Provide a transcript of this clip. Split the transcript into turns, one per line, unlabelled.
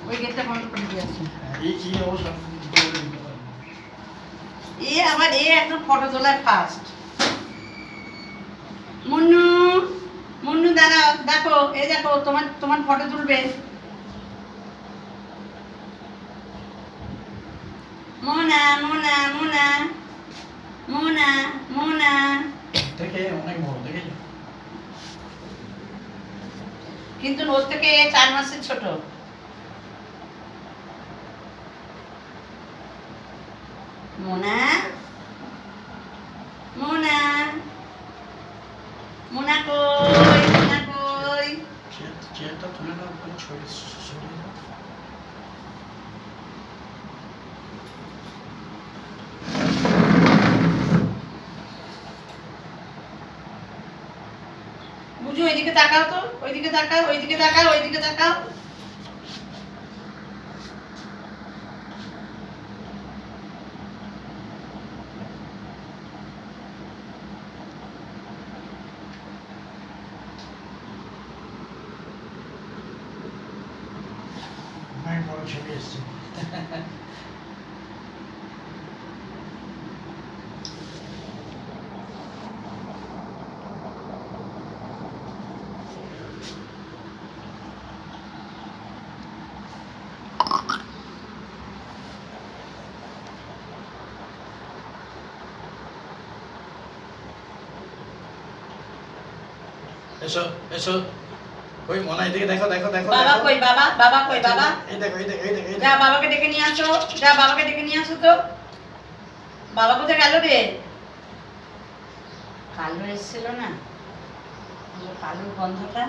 ওই গেটটা বন্ধ করে দিয়ে আসছি।
এই অবস্থা
আবার একদম ফটো তোলার ফার্স্ট। মুন্নু মুন্নু দাঁড়াও, দেখো এই দেখো তোমার তোমার ফটো তুলবে। মোনা মোনা মোনা মোনা মোনা
দেখে অনেক বড় দেখেছো,
কিন্তু ওর থেকে 4 মাসের ছোট। মোনা মোনা মোনা কই মোনা কই?
চেয়ারটা তুলে নাও, সরিয়ে দাও।
বুঝু ওইদিকে তাকাও তো, ওইদিকে তাকাও, ওইদিকে তাকাও, ওইদিকে তাকাও।
অনেক বড় ছবি এসছে। এসো এসো, ওই মনে এদিকে দেখো দেখো দেখো।
বাবা কই বাবা? বাবা কই বাবা?
এই দেখো এই দেখো এই দেখো।
যা বাবাকে ডেকে নিয়ে আসো, যা বাবাকে ডেকে নিয়ে আসো তো। বাবা কোথায় গেল রে? কালো এসেছিল না, কালোর গন্ধটা।